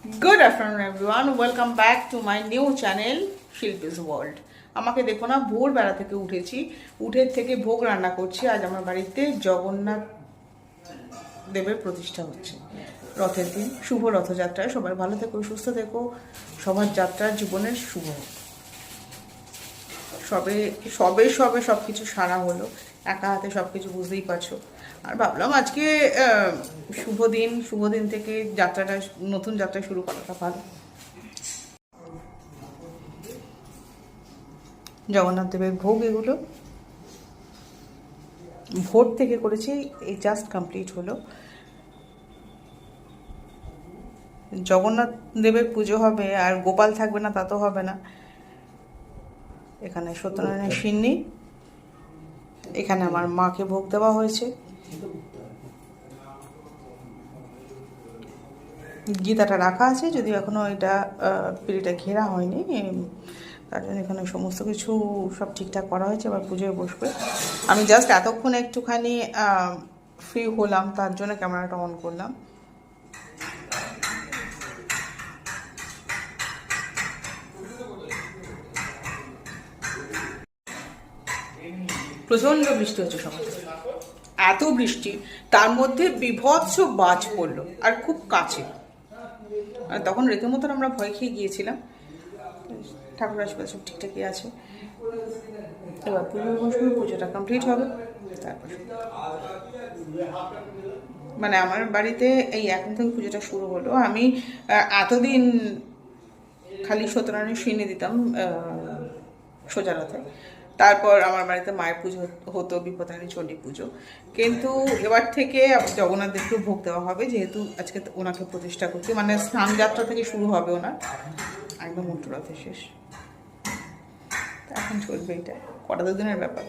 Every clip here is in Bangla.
Good afternoon everyone, welcome back to my new channel Shilpi's world. আমাকে দেখো না, ভোরবেলা থেকে উঠেছি, উঠের থেকে ভোগ রান্না করছি। আজ আমার বাড়িতে জগন্নাথ দেবের প্রতিষ্ঠা হচ্ছে, রথের দিন। শুভ রথযাত্রায় সবাই ভালো থেকো, সুস্থ থেকো, সবার যাত্রার জীবনের শুভ হোক। সবে সবে সবে সব কিছু সারা হলো, একা হাতে সব কিছু বুঝতেই পারছো। আর ভাবলাম আজকে শুভ দিন থেকে যাত্রাটা, নতুন যাত্রা শুরু করাটা ভালো। জগন্নাথ দেবের ভোগ এগুলো ভোর থেকে করেছি, এই জাস্ট কমপ্লিট হলো। জগন্নাথ দেবের পুজো হবে আর গোপাল থাকবে না তা তো হবে না। এখানে সত্যনারায়ণের সিন্নি, এখানে আমার মাকে ভোগ দেওয়া হয়েছে, গীতাটা রাখা আছে, যদিও এখনো এটা পিঁড়িটা ঘেরা হয়নি, তার জন্য এখানে সমস্ত কিছু সব ঠিকঠাক করা হয়েছে। আবার পুজোয় বসবে। আমি জাস্ট এতক্ষণ একটুখানি ফ্রি হলাম, তার জন্য ক্যামেরাটা অন করলাম। প্রচণ্ড বৃষ্টি হচ্ছে সকালে, এত বৃষ্টি, তার মধ্যে বিভৎস বাজ পড়লো আর খুব কাছে। আর তখন রীতিমতন আমরা ভয় খেয়ে গিয়েছিলাম। ঠাকুর আশীর্বাদ সব ঠিকঠাকই আছে। এবার পুজোর বসবে, পুজোটা কমপ্লিট হবে, তারপর মানে আমার বাড়িতে এই এখন থেকে পুজোটা শুরু হলো। আমি এতদিন খালি সত্যনারায়ণের সিন্নি দিতাম সোজা রাতে, তারপর আমার বাড়িতে মায়ের পুজো হতো, বিপত্তারিণী চণ্ডী পুজো। কিন্তু এবার থেকে জগন্নাথ দেবকে ভোগ দেওয়া হবে, যেহেতু আজকে ওনাকে প্রতিষ্ঠা করছি, মানে স্নান যাত্রা থেকে শুরু হবে ওনার, একদম উল্টো রথে শেষ। এখন চলবে এটা, কটা দুদিনের ব্যাপার।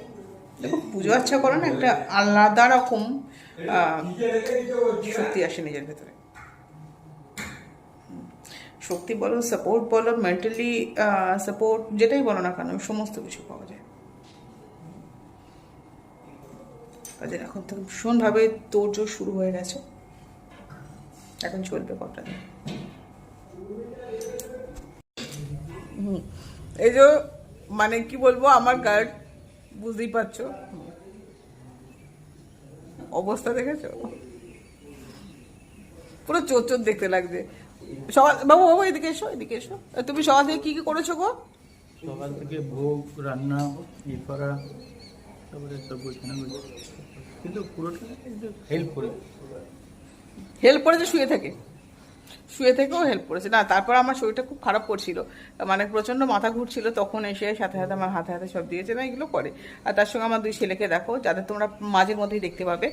দেখো, পুজো আচ্ছা করো না, একটা আলাদা রকম শক্তি আসে নিজের ভেতরে। শক্তি বলো, সাপোর্ট বলো, মেন্টালি সাপোর্ট, যেটাই বলো না কেন, সমস্ত কিছু পাওয়া যায়। কাজে এখন থেকে ভীষণভাবে তোড়জোড় শুরু হয়ে গেছে, এখন চলবে কটা দিন। এই যে মানে কি বলবো, আমার গার্ড, বুঝতেই পারছো অবস্থা, দেখেছো? পুরো চোর চোর দেখতে লাগছে। সকাল বাবু বাবু এদিকে এসো, এদিকে এসো। তুমি সকাল থেকে কি কি করেছো গো? সকাল থেকে ভোগ রান্না ইয়ে করা, তারপরে সব গোছানো কিন্তু পুরোটা হেল্প করেছে, শুয়ে থেকেও হেল্প করেছে না। তারপর আমার শরীরটা খুব খারাপ করছিল, মানে প্রচন্ড মাথা ঘুরছিল, তখন এসে সাথে সাথে আমার হাতে হাতে সব দিয়েছে না, এগুলো করে। আর তার সঙ্গে আমার দুই ছেলেকে দেখো, যাদের তোমরা মাঝের মধ্যেই দেখতে পাবে।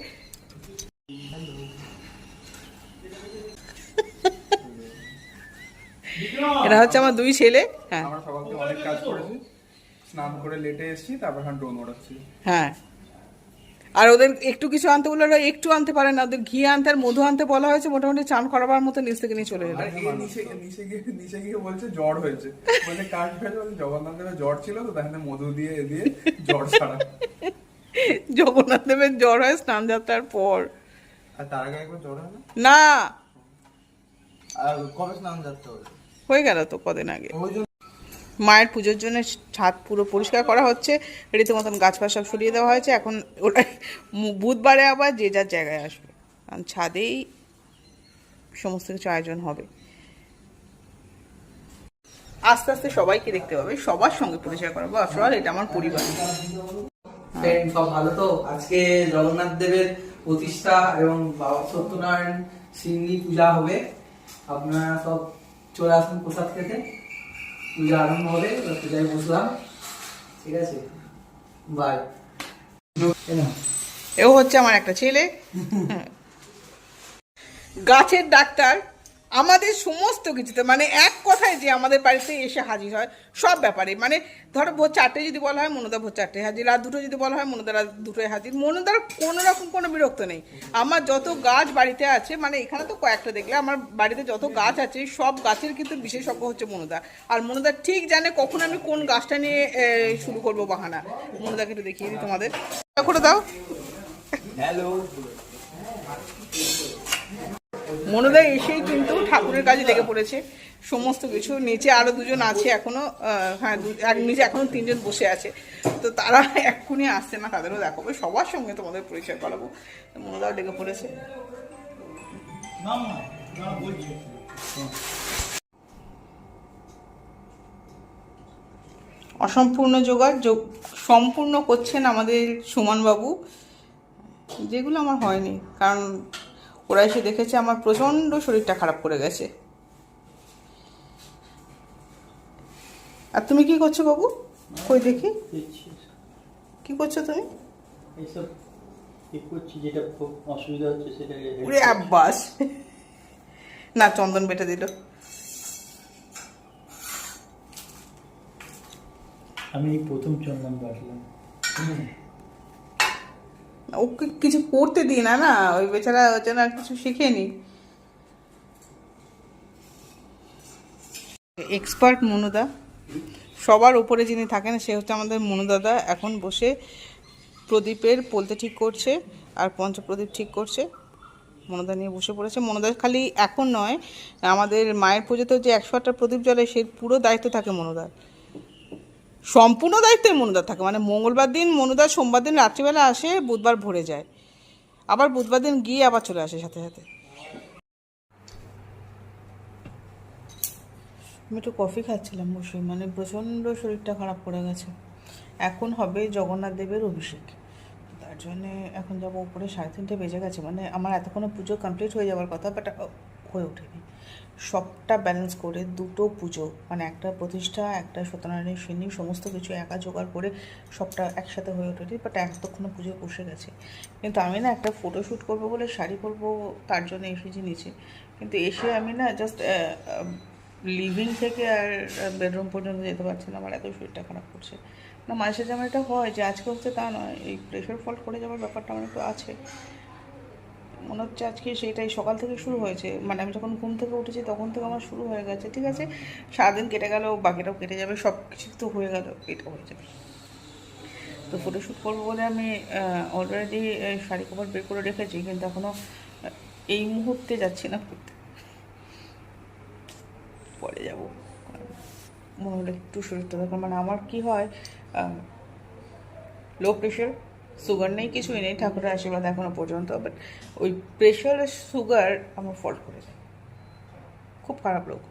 এরা হচ্ছে আমার দুই ছেলে। হ্যাঁ, আমরা সকাল থেকে অনেক কাজ করেছি, স্নান করে লেটে এসেছি, তারপর এখন ড্রোন ওড়াচ্ছি। হ্যাঁ, আর ওদের একটু কিছু আনতে বললে ওরা একটু আনতে পারে না, ওদের ঘি আনতে আর মধু আনতে বলা হয়েছে, মোটামুটি চান করাবার মতো নিচ থেকে নিয়ে চলে এলো। আর নিচে গিয়ে বলছে জ্বর হয়েছে, বলছে কাজ ফেলে, বলছে জগন্নাথ দেবের জ্বর ছিল তো, তাহলে মধু দিয়ে দিয়ে জ্বর ছাড়া। জগন্নাথ দেবের জ্বর হয় স্নান যাত্রার পর, আর তার আগে একবার জ্বর হয় না? না আর কবে স্নান যাত্রা হয়ে গেল তো কদিন আগে। মায়ের পুজোর জন্য ছাদ পুরো পরিষ্কার করা হচ্ছে, রীতিমতন গাছপাছ সব সরিয়ে দেওয়া হয়েছে। এখন ওরা বুধবারে আবার যে যার জায়গায় আসবে, কারণ ছাদেই সমস্ত কিছু আয়োজন হবে। আস্তে আস্তে সবাইকে দেখতে পাবে, সবার সঙ্গে পরিচয় করাবো। আসলে এটা আমার পরিবার। সব ভালো তো? আজকে জগন্নাথ দেবের প্রতিষ্ঠা এবং বাবা সত্যনারায়ণ সিন্নি পূজা হবে। আপনারা সব চলে আসুন প্রসাদ খেতে, পূজা আরম্ভ হবে। পূজায় বসলাম, ঠিক আছে, বাই। এও হচ্ছে আমার একটা ছেলে, গাছের ডাক্তার, আমাদের সমস্ত কিছুতে, মানে এক কথায় যে আমাদের বাড়িতে এসে হাজির হয় সব ব্যাপারে। মানে ধরো ভোর 4টে যদি বলা হয়, মনুদা ভোর 4টে হাজির, রাত 2টো যদি বলা হয়, মনুদা রাত 2টোয় হাজির। মনুদার কোনো রকম কোনো বিরক্ত নেই। আমার যত গাছ বাড়িতে আছে, মানে এখানে তো কয়েকটা দেখলে, আমার বাড়িতে যত গাছ আছে সব গাছের কিন্তু বিশেষজ্ঞ হচ্ছে মনুদা। আর মনুদা ঠিক জানে কখন আমি কোন গাছটা নিয়ে শুরু করবো বাহানা। মনুদাকে একটু দেখিয়ে দিই তোমাদের, করে দাও। হ্যালো, মনুদা এসেই কিন্তু ঠাকুরের কাজে লেগে পড়েছে সমস্ত কিছু। নিচে আরো দুজন আছে এখনো, হ্যাঁ নিচে এখনো 3 জন বসে আছে, তো তারা এক্ষুনি আসছে না, তাদেরও দেখাবো, সবার সঙ্গে তোমাদের পরিচয় করাবো। মনুদাও লেগে পড়েছে। অসম্পূর্ণ জোগাড় সম্পূর্ণ করছেন আমাদের সুমনবাবু, যেগুলো আমার হয়নি, কারণ ওরা এসে দেখেছে আমার প্রচণ্ড শরীরটা খারাপ করে গেছে। আর তুমি কি করছো বাবু? কই দেখি, কি করছো তুমি? এইসব ঠিক করছি, যেটা খুব অসুবিধা হচ্ছে সেটা। ওরে আব্বাস, না চন্দন বেটে দিল। আমি এই প্রথম চন্দন বাটলাম। ওকে কিছু করতে দিই না, না ওই বেচারা ওর জন্য আর কিছু শিখেনি। এক্সপার্ট মনুদা, সবার উপরে যিনি থাকেন সে হচ্ছে আমাদের মনুদাদা। এখন বসে প্রদীপের পোলতে ঠিক করছে আর পঞ্চপ্রদীপ ঠিক করছে। মনুদা নিয়ে বসে পড়েছে। মনুদা খালি এখন নয়, আমাদের মায়ের পুজোতে যে 108টা প্রদীপ জ্বলে সেই পুরো দায়িত্ব থাকে মনুদার, সম্পূর্ণ দায়িত্বই মনুদার থাকে। মানে মঙ্গলবার দিন মনুদা, সোমবার দিন রাত্রিবেলা আসে, বুধবার ভরে যায়, আবার বুধবার দিন গিয়ে আবার চলে আসে সাথে সাথে। আমি একটু কফি খাচ্ছিলাম বসে, মানে প্রচণ্ড শরীরটা খারাপ করে গেছে। এখন হবে জগন্নাথ দেবের অভিষেক, তার জন্যে এখন যাবো উপরে। 3:30 বেজে গেছে, মানে আমার এতক্ষণে পুজো কমপ্লিট হয়ে যাওয়ার কথা, বাট হয়ে ওঠেনি। সবটা ব্যালেন্স করে দুটো পুজো, মানে একটা প্রতিষ্ঠা, একটা সত্যনারায়ণের সিন্নি, সমস্ত কিছু একা জোগাড় করে সবটা একসাথে হয়ে ওঠেনি, বাট এতক্ষণে পুজো বসে গেছে। কিন্তু আমি না একটা ফটোশ্যুট করবো বলে শাড়ি পরবো, তার জন্য এসেছি নিচে। কিন্তু এসে আমি না জাস্ট লিভিং থেকে আর বেডরুম পর্যন্ত যেতে পারছি না, আমার এত শরীরটা খারাপ করছে। না মাঝে সাঝে আমার এটা হয় যে আজকে হচ্ছে তা নয়, এই প্রেশার ফল্ট করে যাওয়ার ব্যাপারটা আমার একটু আছে। মনে হচ্ছে আজকে সেইটাই সকাল থেকে শুরু হয়েছে, মানে আমি যখন ঘুম থেকে উঠেছি তখন থেকে আমার শুরু হয়ে গেছে। ঠিক আছে, সারাদিন কেটে গেল, বাকিটাও কেটে যাবে, সব কিছু তো হয়ে গেল, এটা হয়ে যাবে। তো ফটোশ্যুট করবো বলে আমি অলরেডি শাড়ি কভার বের করে রেখেছি, কিন্তু এখনও এই মুহূর্তে যাচ্ছি না করতে, পরে যাবো। মনে হলো একটু শরীরটা দরকার। মানে আমার কি হয়, লো প্রেশার, সুগার নেই, কিছুই নেই, ঠাকুরের আশীর্বাদ এখনো পর্যন্ত, বাট ওই প্রেশার আর সুগার আমার ফল্ট করে যায়, খুব খারাপ রোগ।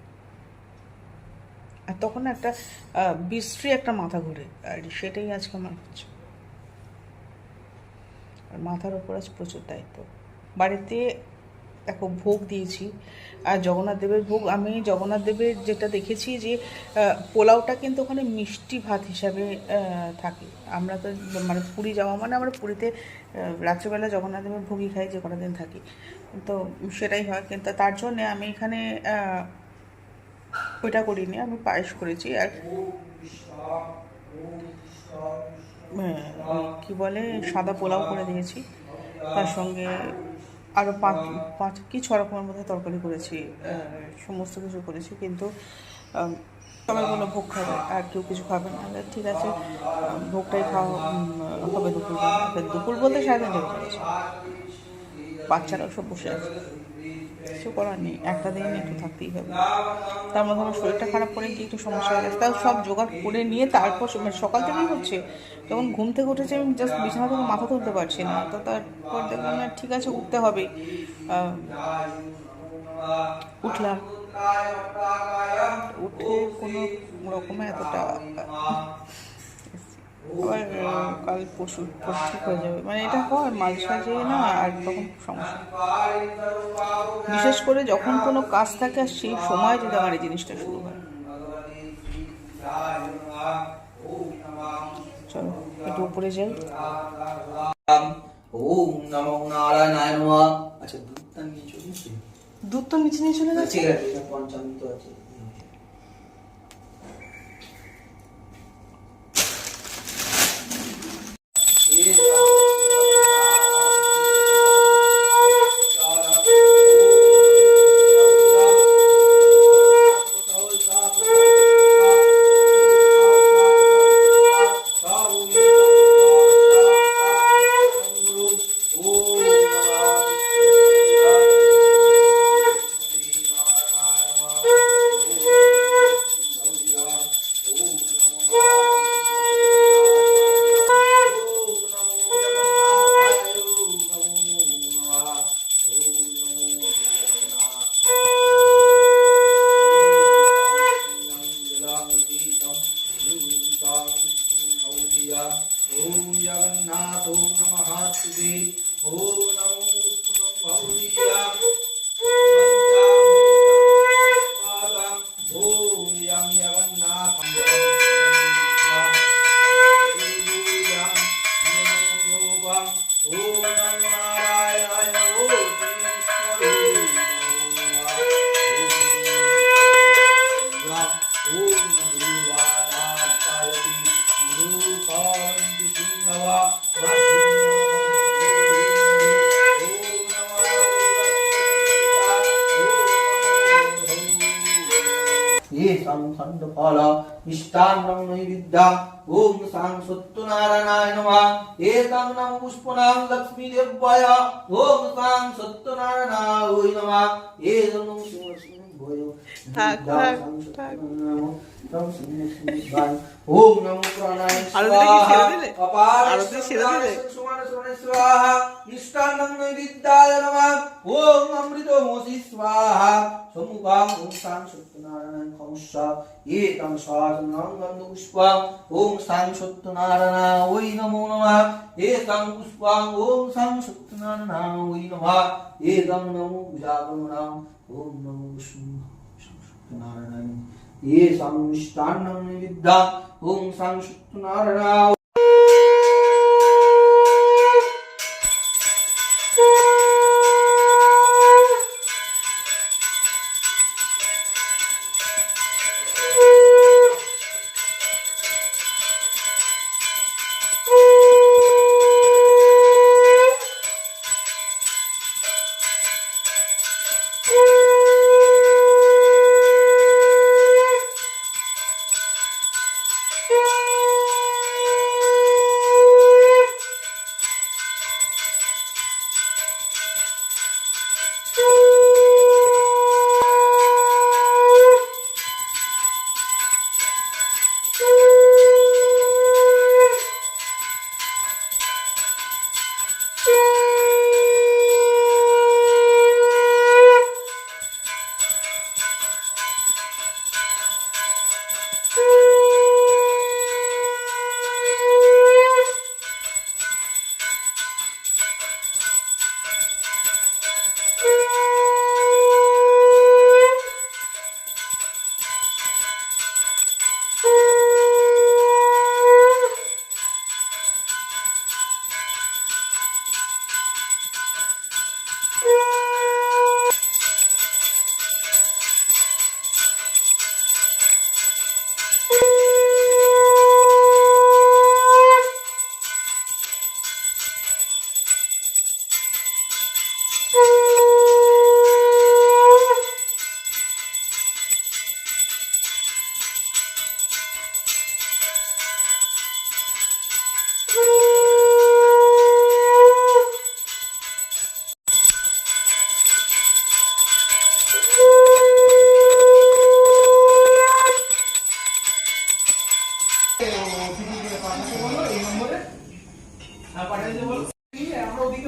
আর তখন একটা বিশ্রী একটা মাথা ঘুরে, আর সেটাই আজকে আমার হচ্ছে। আর মাথার ওপর আজ প্রচুর দায়িত্ব। বাড়িতে দেখো ভোগ দিয়েছি, আর জগন্নাথ দেবের ভোগ, আমি জগন্নাথ দেবের যেটা দেখেছি যে পোলাওটা কিন্তু ওখানে মিষ্টি ভাত হিসাবে থাকে। আমরা তো মানে পুরী যাওয়া মানে আমরা পুরীতে রাত্রিবেলা জগন্নাথ দেবের ভোগই খাই, যে কটা দিন থাকি, তো সেটাই হয়। কিন্তু তার জন্যে আমি এখানে ওইটা করিনি, আমি পায়েস করেছি। আর কি বলে, সাদা পোলাও করে দিয়েছি, তার সঙ্গে আরও 5 কি 6 রকমের মধ্যে তরকারি করেছি, সমস্ত কিছু করেছি। কিন্তু সবাই বললো ভোগ খাবে, আর কেউ কিছু খাবে না। ঠিক আছে, ভোগটাই খাওয়া হবে দুপুর। দুপুর বলতে 3:30 বেজে গেছে, বাচ্চারাও সব বসে আছে, কিছু করার নেই, একটা দিন একটু থাকতেই হবে। তার মধ্যে আমার শরীরটা খারাপ করে গিয়ে একটু সমস্যা হয়ে গেছে, তাও সব জোগাড় করে নিয়ে তারপর সকাল থেকেই হচ্ছে। যখন ঘুম থেকে উঠেছি আমি জাস্ট বিছানা থেকে মাথা তুলতে পারছি না, তো তারপর দেখলাম না ঠিক আছে উঠতে হবে, উঠলাম। উঠে কোনো রকমে এতটা আবার কাল পরশু ঠিক হয়ে যাবে, মানে এটা হয় মাঝে সাঝে না, আর তখন সমস্যা। বিশেষ করে যখন কোনো কাজ থাকে আর সেই সময় যদি আমার এই জিনিসটা শুরু হয়। চলো একটু উপরে যাই। ওম নমো নারায়ণায় নমঃ। আচ্ছা, দুধটা নিয়ে চলেছি, দুধ তো নিচে নিয়ে চলে যাচ্ছে। ঠিক আছে, পঞ্চামৃত আছে। ये संखंडफल मिष्टान्नं नैवेद्या ओम सां सत्यनारायणाय नमः एतं नमः पुष्पणां लक्ष्मीदेव्याय ओम सां सत्यनारायणाय नमः एतं नमः शिवलक्ष्मीदेव्याय থাক, থাক। ओम नमो प्राणाय আরতি কি ছেড়ে দিলে? अपार আরতি ছেড়ে দিলে? स्वाहा निष्ठानं नैवेद्याय नमः ओम अमृतमोसि स्वाहा समुखां ओम सां सत्यनारायण खमुष्या एतं साधनं गन्धपुष्पं ओम सां सत्यनारायणाय नमो नमः एतं पुष्पं ओम सां सत्यनारायणाय नमः एतं नमो विजागमनं ओम नमो विष्णु सत्यनारायण ये सां मिष्टान्नं नैवेद्यां ओम सां सत्यनारायणाय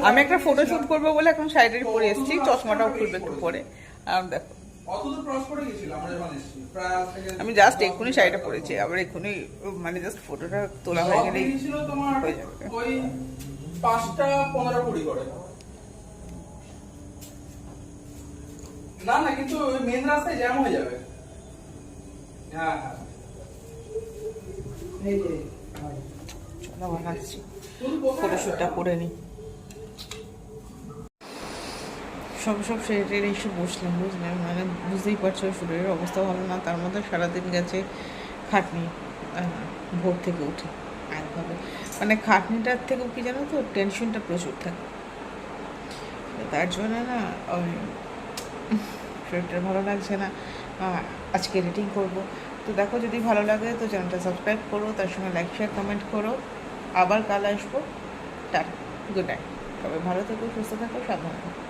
আমি একটা ফটোশুট করবো বলে এখন শাড়িটা পরে এসেছি, চশমাটাও খুলবে একটু পরে। আর দেখো অতদূর ক্রস করে গেছিল আমরা যখন এসেছি প্রায় আজ থেকে আমি জাস্ট এক্ষুনি শাড়িটা পরেছি, আবার এক্ষুনি মানে জাস্ট ফটোটা তোলা হয়ে গেলেই ছিল তোমার হয়ে যাবে। ওই 5:15-20 করে। না না, কিন্তু মেন রাস্তায় জ্যাম হয়ে যাবে। হ্যাঁ হ্যাঁ, এই যে চলো আবার আসছি, ফটোশুটটা করে নিই। সব সেরে এসে বসলাম, বুঝলাম মানে বুঝতেই পারছো শরীরের অবস্থা ভালো না, তার মধ্যে সারাদিন গেছে খাটনি, ভোর থেকে উঠে একভাবে মানে খাটনিটার থেকেও কি জানো তো টেনশনটা প্রচুর থাকে, তার জন্য না ওই শরীরটা ভালো লাগছে না। আজকে এডিটিং করব, তো দেখো যদি ভালো লাগে তো চ্যানেলটা সাবস্ক্রাইব করো, তার সঙ্গে লাইক শেয়ার কমেন্ট করো। আবার কাল আসবো, টাটা, গুড নাইট, সবাই ভালো থেকো, সুস্থ থাকো, সাবধানে থাকো।